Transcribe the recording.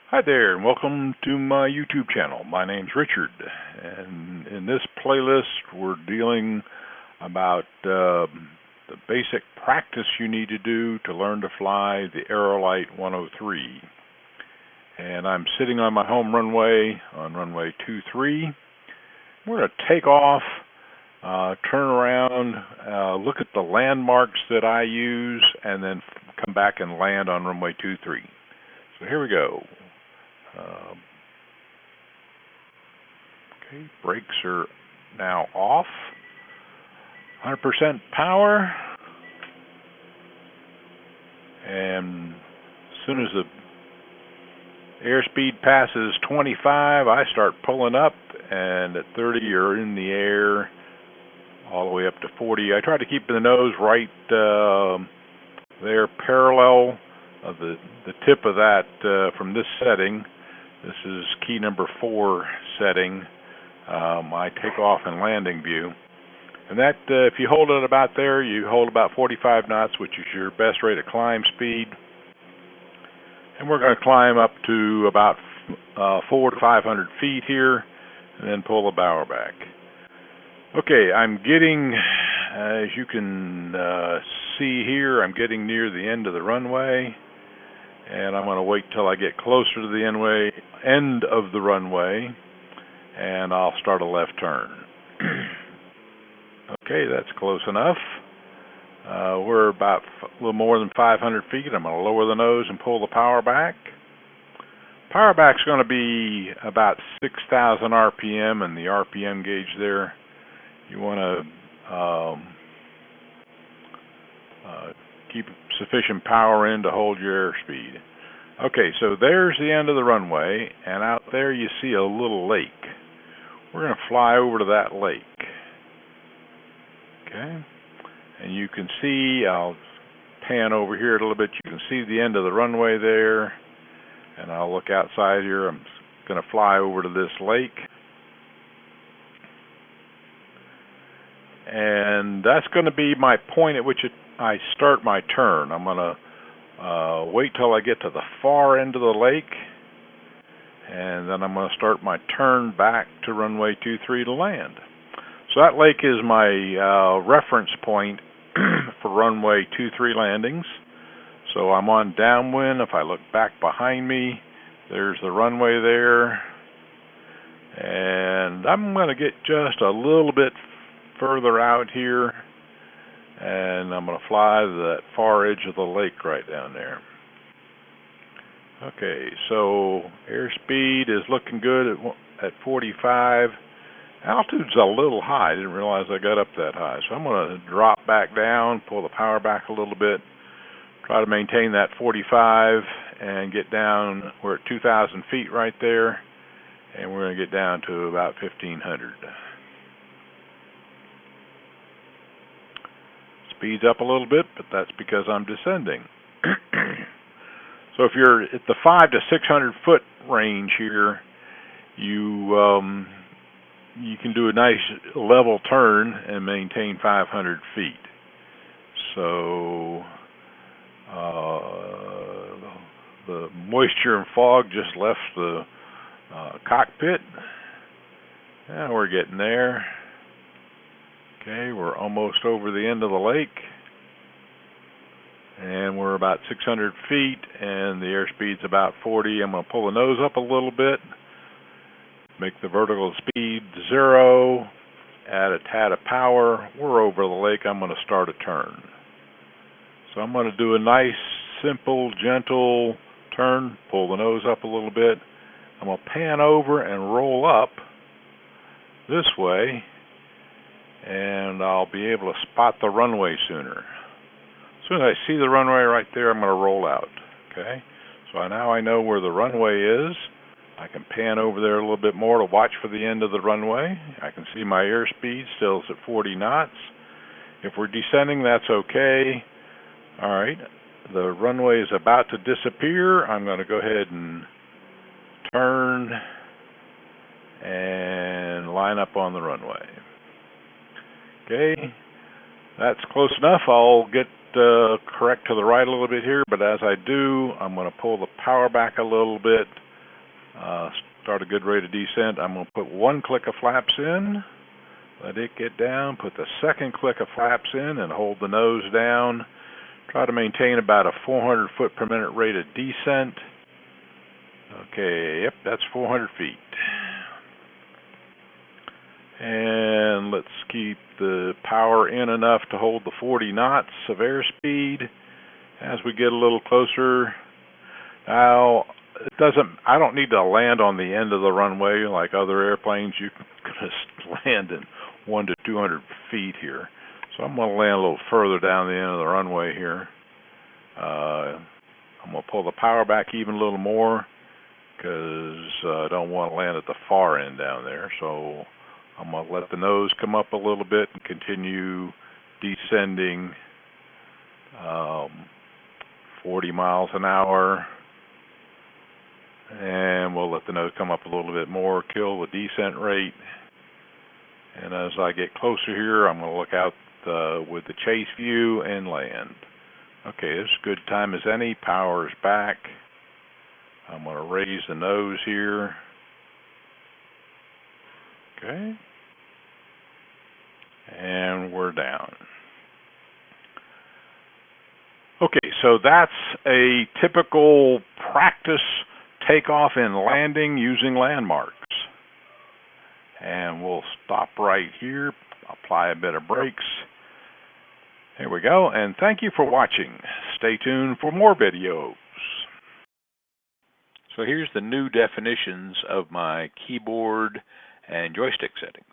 Hi there, and welcome to my YouTube channel. My name's Richard, and in this playlist we're dealing about the basic practice you need to do to learn to fly the Aerolite 103. And I'm sitting on my home runway on runway 23. We're going to take off, turn around, look at the landmarks that I use, and then come back and land on runway 23. So here we go. Okay, brakes are now off. 100% power. And as soon as the airspeed passes 25, I start pulling up, and at 30 you're in the air all the way up to 40. I try to keep the nose right there parallel of the tip of that from this setting. This is key number 4 setting, my takeoff and landing view. And that, if you hold it about there, you hold about 45 knots, which is your best rate of climb speed. And we're going to climb up to about 400 to 500 feet here, and then pull the bow back. Okay, I'm getting, as you can see here, I'm getting near the end of the runway. And I'm going to wait till I get closer to the end of the runway, and I'll start a left turn. Okay, that's close enough. We're about a little more than 500 feet. I'm going to lower the nose and pull the power back. Power back's going to be about 6,000 RPM, and the RPM gauge there, you want to keep sufficient power in to hold your airspeed. Okay, so there's the end of the runway, and out there you see a little lake. We're going to fly over to that lake. Okay, and you can see, I'll pan over here a little bit, you can see the end of the runway there, and I'll look outside here. I'm going to fly over to this lake. And that's going to be my point at which I start my turn. I'm going to wait till I get to the far end of the lake, and then I'm going to start my turn back to runway 23 to land. So that lake is my reference point for runway 23 landings. So I'm on downwind. If I look back behind me, there's the runway there. And I'm going to get just a little bit further out here, and I'm going to fly to that far edge of the lake right down there. Okay, so airspeed is looking good at 45. Altitude's a little high. I didn't realize I got up that high. So I'm going to drop back down, pull the power back a little bit, try to maintain that 45, and get down. We're at 2,000 feet right there, and we're going to get down to about 1,500. Speeds up a little bit, but that's because I'm descending. So if you're at the 500 to 600 foot range here, you can do a nice level turn and maintain 500 feet. So the moisture and fog just left the cockpit. And we're getting there. Okay, we're almost over the end of the lake, and we're about 600 feet, and the airspeed's about 40. I'm going to pull the nose up a little bit, make the vertical speed 0, add a tad of power. We're over the lake. I'm going to start a turn. So I'm going to do a nice, simple, gentle turn, pull the nose up a little bit. I'm going to pan over and roll up this way, and I'll be able to spot the runway sooner. As soon as I see the runway right there, I'm going to roll out. Okay, so now I know where the runway is. I can pan over there a little bit more to watch for the end of the runway. I can see my airspeed still is at 40 knots. If we're descending, that's okay. All right, the runway is about to disappear. I'm going to go ahead and turn and line up on the runway. Okay, that's close enough. I'll get correct to the right a little bit here, but as I do, I'm going to pull the power back a little bit Start a good rate of descent. I'm going to put one click of flaps in, let it get down, put the second click of flaps in and hold the nose down. Try to maintain about a 400 foot per minute rate of descent. Okay, yep, that's 400 feet. And let's keep the power in enough to hold the 40 knots of airspeed as we get a little closer. Now, I don't need to land on the end of the runway like other airplanes. You can just land in 100 to 200 feet here. So I'm going to land a little further down the end of the runway here. I'm going to pull the power back even a little more because I don't want to land at the far end down there. So I'm going to let the nose come up a little bit and continue descending 40 miles an hour. And we'll let the nose come up a little bit more, kill the descent rate. And as I get closer here, I'm going to look out with the chase view and land. Okay, this is as good time as any. Power's back. I'm going to raise the nose here. Okay. And we're down. Okay, so that's a typical practice takeoff and landing using landmarks. And we'll stop right here, apply a bit of brakes. There we go, and thank you for watching. Stay tuned for more videos. So here's the new definitions of my keyboard and joystick settings.